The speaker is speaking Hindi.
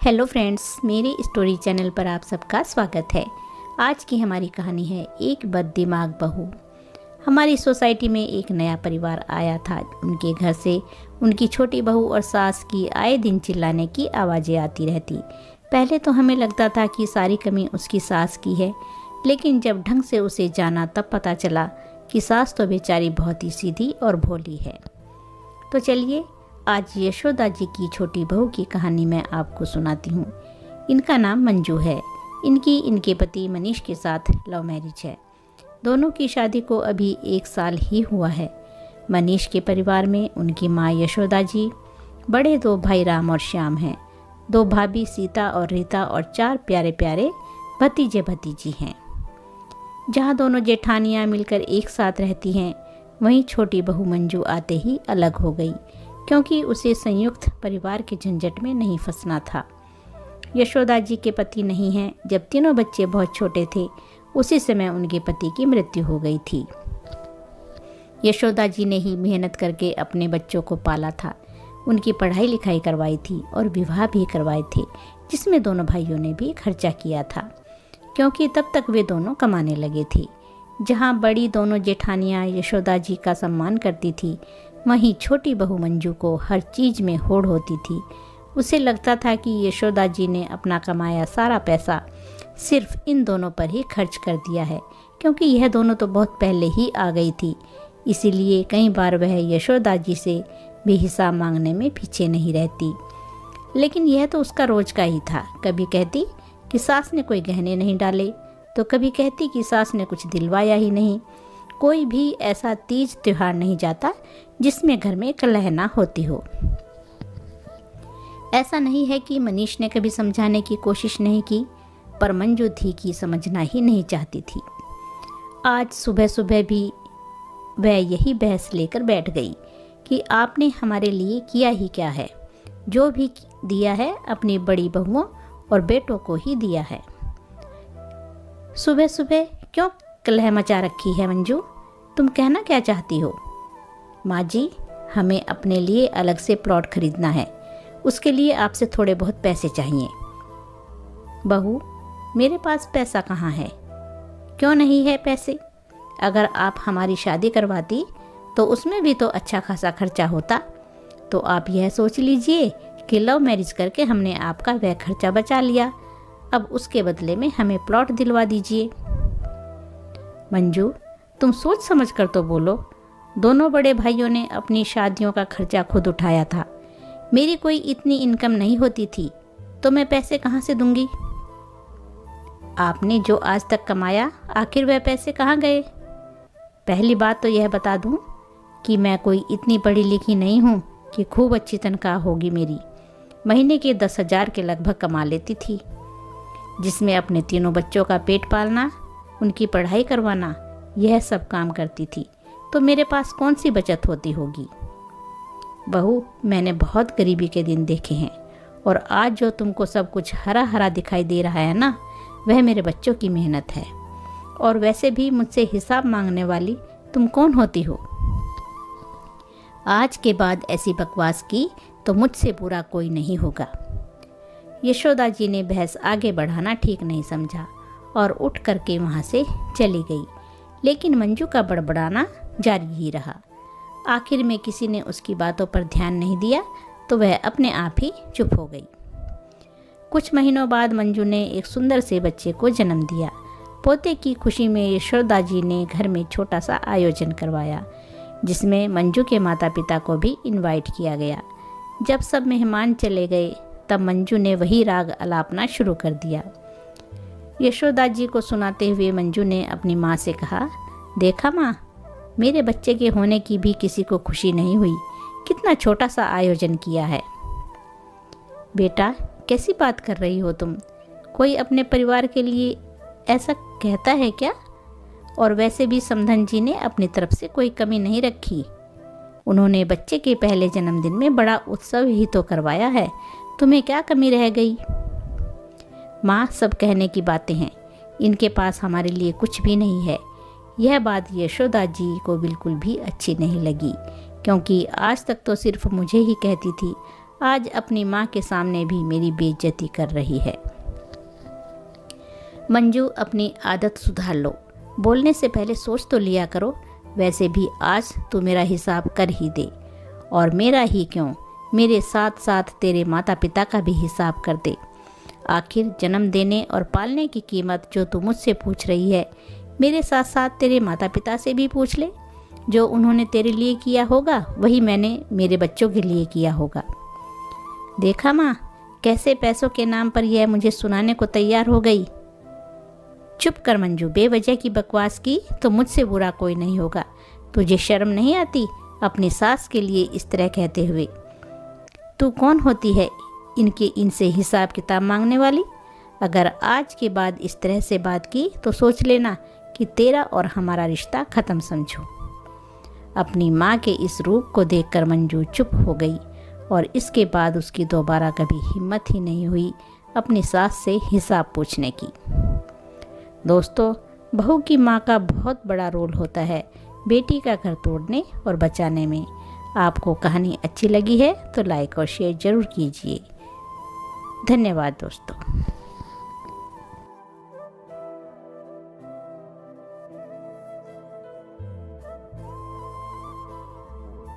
हेलो फ्रेंड्स, मेरे स्टोरी चैनल पर आप सबका स्वागत है। आज की हमारी कहानी है एक बददिमाग बहू। हमारी सोसाइटी में एक नया परिवार आया था। उनके घर से उनकी छोटी बहू और सास की आए दिन चिल्लाने की आवाज़ें आती रहती। पहले तो हमें लगता था कि सारी कमी उसकी सास की है, लेकिन जब ढंग से उसे जाना तब पता चला कि सास तो बेचारी बहुत ही सीधी और भोली है। तो चलिए आज यशोदा जी की छोटी बहू की कहानी मैं आपको सुनाती हूँ। इनका नाम मंजू है। इनके पति मनीष के साथ लव मैरिज है। दोनों की शादी को अभी 1 साल ही हुआ है। मनीष के परिवार में उनकी माँ यशोदा जी, बड़े 2 भाई राम और श्याम हैं, 2 भाभी सीता और रीता और 4 प्यारे प्यारे भतीजे भतीजी हैं। जहाँ दोनों जेठानियाँ मिलकर एक साथ रहती हैं, वहीं छोटी बहू मंजू आते ही अलग हो गई, क्योंकि उसे संयुक्त परिवार के झंझट में नहीं फंसना था। यशोदा जी के पति नहीं हैं। जब तीनों बच्चे बहुत छोटे थे, उसी समय उनके पति की मृत्यु हो गई थी। यशोदा जी ने ही मेहनत करके अपने बच्चों को पाला था। उनकी पढ़ाई लिखाई करवाई थी और विवाह भी करवाए थे, जिसमें दोनों भाइयों ने भी खर्चा किया था, क्योंकि तब तक वे दोनों कमाने लगे थे। जहाँ बड़ी दोनों जेठानियाँ यशोदा जी का सम्मान करती थी, वहीं छोटी बहू मंजू को हर चीज़ में होड़ होती थी। उसे लगता था कि यशोदा जी ने अपना कमाया सारा पैसा सिर्फ इन दोनों पर ही खर्च कर दिया है, क्योंकि यह दोनों तो बहुत पहले ही आ गई थी। इसीलिए कई बार वह यशोदा जी से भी हिसाब मांगने में पीछे नहीं रहती। लेकिन यह तो उसका रोज का ही था। कभी कहती कि सास ने कोई गहने नहीं डाले, तो कभी कहती कि सास ने कुछ दिलवाया ही नहीं। कोई भी ऐसा तीज त्योहार नहीं जाता जिसमें घर में कलह ना होती हो। ऐसा नहीं है कि मनीष ने कभी समझाने की कोशिश नहीं की, पर मंजू थी कि समझना ही नहीं चाहती थी। आज सुबह सुबह भी वह यही बहस लेकर बैठ गई कि आपने हमारे लिए किया ही क्या है। जो भी दिया है अपनी बड़ी बहुओं और बेटों को ही दिया है। सुबह सुबह क्यों कलह मचा रखी है मंजू? तुम कहना क्या चाहती हो? माँ जी, हमें अपने लिए अलग से प्लॉट खरीदना है। उसके लिए आपसे थोड़े बहुत पैसे चाहिए। बहू, मेरे पास पैसा कहाँ है? क्यों नहीं है पैसे? अगर आप हमारी शादी करवाती तो उसमें भी तो अच्छा खासा खर्चा होता। तो आप यह सोच लीजिए कि लव मैरिज करके हमने आपका वह खर्चा बचा लिया। अब उसके बदले में हमें प्लॉट दिलवा दीजिए। मंजू, तुम सोच समझ कर तो बोलो। दोनों बड़े भाइयों ने अपनी शादियों का खर्चा खुद उठाया था। मेरी कोई इतनी इनकम नहीं होती थी, तो मैं पैसे कहाँ से दूंगी? आपने जो आज तक कमाया, आखिर वह पैसे कहाँ गए? पहली बात तो यह बता दूं कि मैं कोई इतनी पढ़ी लिखी नहीं हूँ कि खूब अच्छी तनख्वाह होगी मेरी। महीने के 10,000 के लगभग कमा लेती थी, जिसमें अपने तीनों बच्चों का पेट पालना, उनकी पढ़ाई करवाना, यह सब काम करती थी। तो मेरे पास कौन सी बचत होती होगी? बहू, मैंने बहुत गरीबी के दिन देखे हैं, और आज जो तुमको सब कुछ हरा हरा दिखाई दे रहा है ना, वह मेरे बच्चों की मेहनत है। और वैसे भी मुझसे हिसाब मांगने वाली तुम कौन होती हो? आज के बाद ऐसी बकवास की तो मुझसे बुरा कोई नहीं होगा। यशोदा जी ने बहस आगे बढ़ाना ठीक नहीं समझा और उठ करके वहाँ से चली गई। लेकिन मंजू का बड़बड़ाना जारी ही रहा। आखिर में किसी ने उसकी बातों पर ध्यान नहीं दिया, तो वह अपने आप ही चुप हो गई। कुछ महीनों बाद मंजू ने एक सुंदर से बच्चे को जन्म दिया। पोते की खुशी में यशोदा जी ने घर में छोटा सा आयोजन करवाया, जिसमें मंजू के माता पिता को भी इनवाइट किया गया। जब सब मेहमान चले गए, तब मंजू ने वही राग अलापना शुरू कर दिया। यशोदा जी को सुनाते हुए मंजू ने अपनी माँ से कहा, देखा माँ, मेरे बच्चे के होने की भी किसी को खुशी नहीं हुई। कितना छोटा सा आयोजन किया है। बेटा, कैसी बात कर रही हो तुम? कोई अपने परिवार के लिए ऐसा कहता है क्या? और वैसे भी समधन जी ने अपनी तरफ से कोई कमी नहीं रखी। उन्होंने बच्चे के पहले जन्मदिन में बड़ा उत्सव ही तो करवाया है। तुम्हें क्या कमी रह गई? माँ, सब कहने की बातें हैं। इनके पास हमारे लिए कुछ भी नहीं है। यह बात यशोदा जी को बिल्कुल भी अच्छी नहीं लगी, क्योंकि आज तक तो सिर्फ मुझे ही कहती थी। आज अपनी माँ के सामने भी मेरी बेइज्जती कर रही है। मंजू, अपनी आदत सुधार लो। बोलने से पहले सोच तो लिया करो। वैसे भी आज तू मेरा हिसाब कर ही दे, और मेरा ही क्यों, मेरे साथ साथ तेरे माता पिता का भी हिसाब कर दे। आखिर जन्म देने और पालने की कीमत जो तू मुझसे पूछ रही है, मेरे साथ साथ तेरे माता पिता से भी पूछ ले। जो उन्होंने तेरे लिए किया होगा वही मैंने मेरे बच्चों के लिए किया होगा। देखा माँ, कैसे पैसों के नाम पर यह मुझे सुनाने को तैयार हो गई। चुप कर मंजू, बेवजह की बकवास की तो मुझसे बुरा कोई नहीं होगा। तुझे शर्म नहीं आती अपनी सास के लिए इस तरह कहते हुए? तू कौन होती है इनसे हिसाब किताब मांगने वाली? अगर आज के बाद इस तरह से बात की तो सोच लेना कि तेरा और हमारा रिश्ता ख़त्म समझो। अपनी माँ के इस रूप को देखकर मंजू चुप हो गई और इसके बाद उसकी दोबारा कभी हिम्मत ही नहीं हुई अपनी सास से हिसाब पूछने की। दोस्तों, बहू की माँ का बहुत बड़ा रोल होता है बेटी का घर तोड़ने और बचाने में। आपको कहानी अच्छी लगी है तो लाइक और शेयर ज़रूर कीजिए। धन्यवाद दोस्तों।